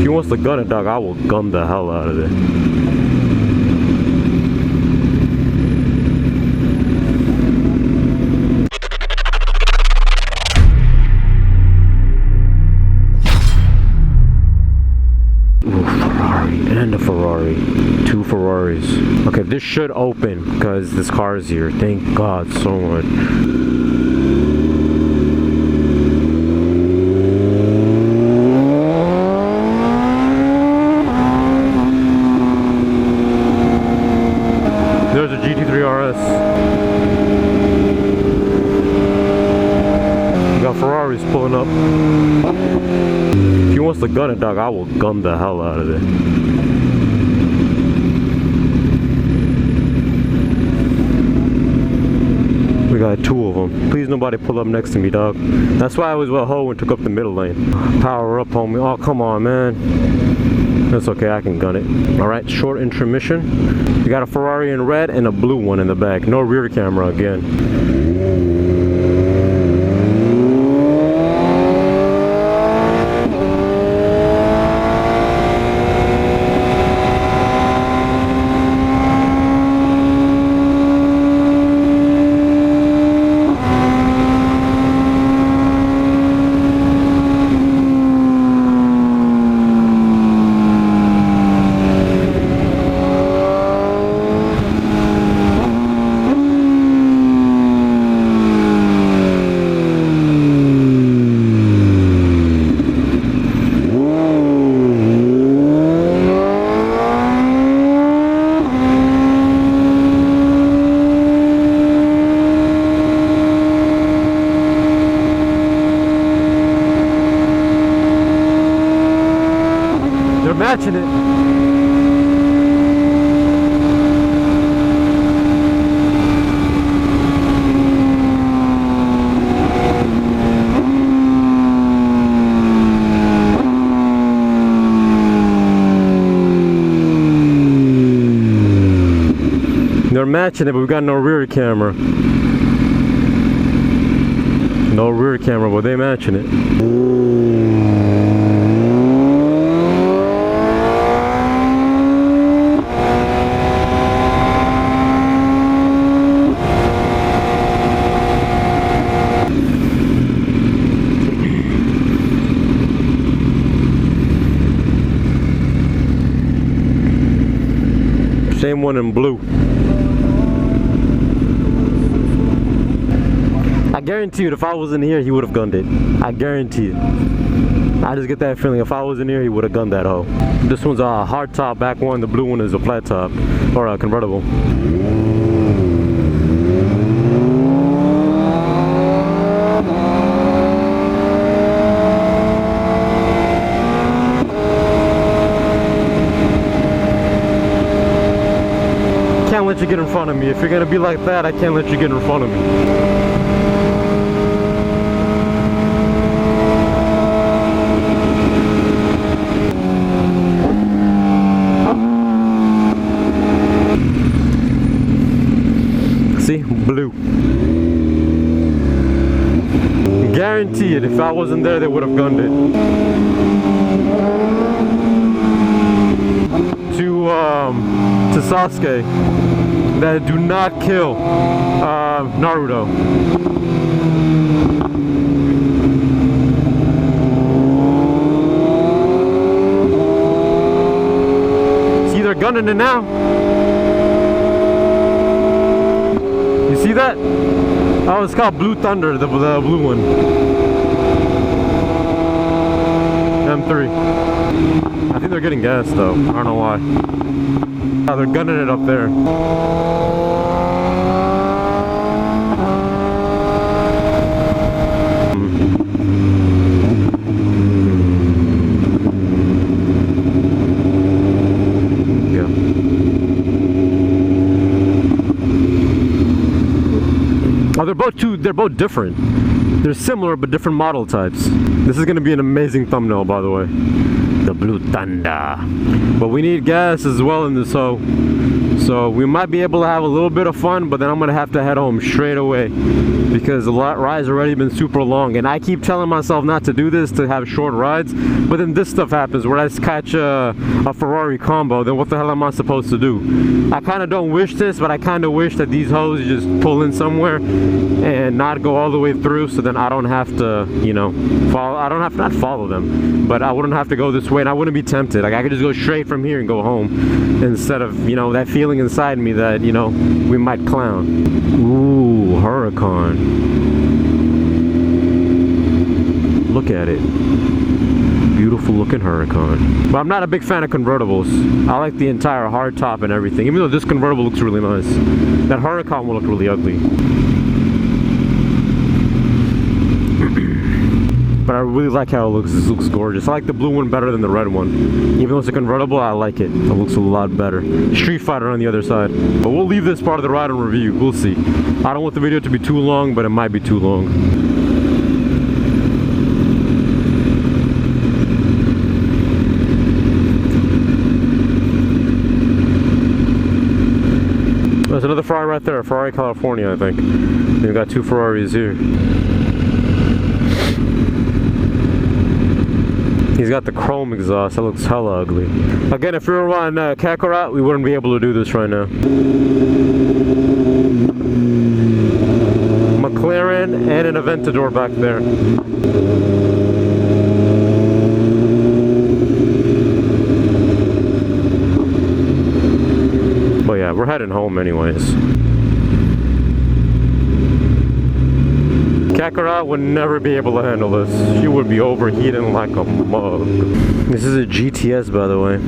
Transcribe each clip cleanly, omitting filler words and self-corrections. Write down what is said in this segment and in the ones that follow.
he wants to gun it, dog, I will gun the hell out of it. Ferrari and a Ferrari. 2 Ferraris. Okay, this should open because this car is here. Thank God so much. There's a GT3 RS. We got Ferraris pulling up. If he wants to gun it, dog, I will gun the hell out of it. We got 2 of them. Please nobody pull up next to me, dog. That's why I was with Ho and took up the middle lane. Power up, homie. Oh, come on, man. That's okay, I can gun it. Alright, short intermission. We got a Ferrari in red and a blue one in the back. No rear camera again. Matching it. They're matching it, but we got no rear camera. No rear camera, but they matching it. Same one in blue. I guarantee you, if I was in here, he would have gunned it. I guarantee it. I just get that feeling. If I was in here, he would have gunned that hoe. This one's a hard top back one. The blue one is a flat top or a convertible. Can't let you get in front of me. If you're gonna be like that, I can't let you get in front of me. See? Blue. Guarantee it. If I wasn't there, they would have gunned it. To Sasuke, that do not kill Naruto. See, they're gunning it now. You see that? Oh, it's called Blue Thunder, the blue one. M3. I think they're getting gas though. I don't know why. Oh, they're gunning it up there. Yeah. Oh, they're both different. They're similar but different model types. This is gonna be an amazing thumbnail, by the way. The Blue Thunder. But we need gas as well in this hoe. So we might be able to have a little bit of fun, but then I'm gonna have to head home straight away because the ride's already been super long, and I keep telling myself not to do this, to have short rides, but then this stuff happens where I catch a Ferrari combo. Then what the hell am I supposed to do? I kind of don't wish this, but I kind of wish that these hoes just pull in somewhere and not go all the way through, so then I don't have to, you know, follow. I don't have to not follow them, but I wouldn't have to go this way, and I wouldn't be tempted. Like I could just go straight from here and go home instead of, you know, that feeling inside me that, you know, we might clown. Ooh, Huracan. Look at it. Beautiful looking Huracan. But I'm not a big fan of convertibles. I like the entire hard top and everything, even though this convertible looks really nice. That Huracan will look really ugly. But I really like how it looks. This looks gorgeous. I like the blue one better than the red one. Even though it's a convertible, I like it. It looks a lot better. Street Fighter on the other side. But we'll leave this part of the ride and review. We'll see. I don't want the video to be too long, but it might be too long. There's another Ferrari right there. Ferrari, California, I think. We've got two Ferraris here. He's got the chrome exhaust. That looks hella ugly. Again, if we were on Kakarot, we wouldn't be able to do this right now. McLaren and an Aventador back there. But yeah, we're heading home anyways. Kakarot would never be able to handle this. She would be overheating like a mug. This is a GTS, by the way.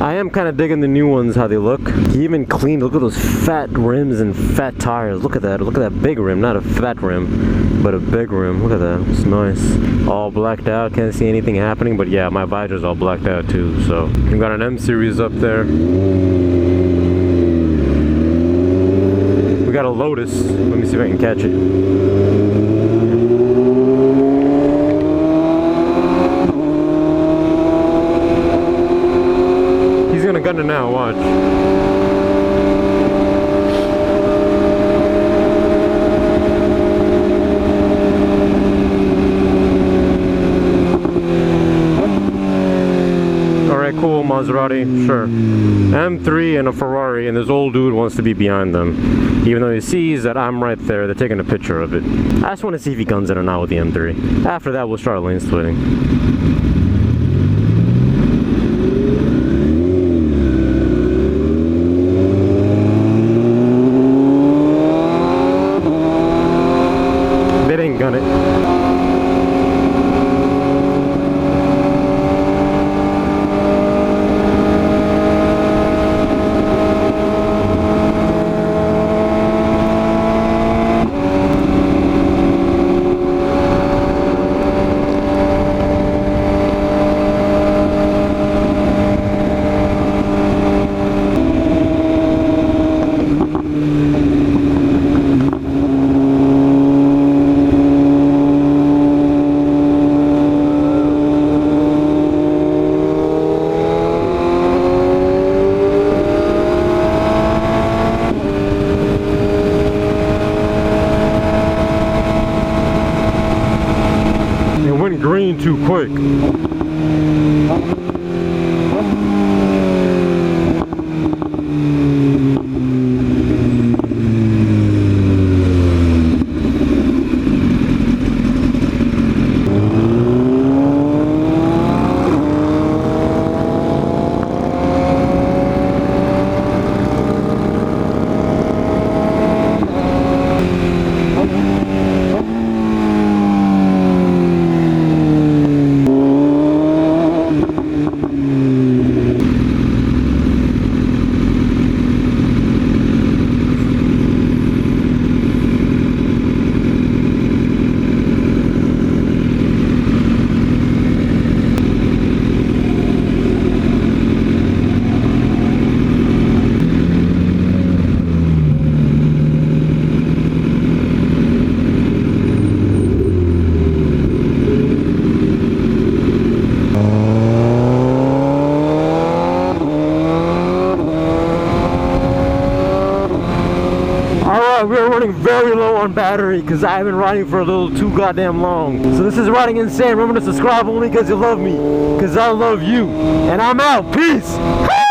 I am kind of digging the new ones, how they look. He even cleaned, look at those fat rims and fat tires. Look at that big rim, not a fat rim, but a big rim. Look at that, it's nice. All blacked out, can't see anything happening, but yeah, my visor's all blacked out too, so. We've got an M series up there. We got a Lotus. Let me see if I can catch it. He's gonna gun it now, watch. Alright, cool, Maserati, sure. M3 and a Ferrari, and this old dude wants to be behind them. Even though he sees that I'm right there, they're taking a picture of it. I just want to see if he guns it or not with the M3. After that, we'll start lane splitting. They didn't gun it. Green too quick. running very low on battery because I've been riding for a little too goddamn long. So this is Riding Insane. Remember to subscribe only because you love me, because I love you. And I'm out. Peace.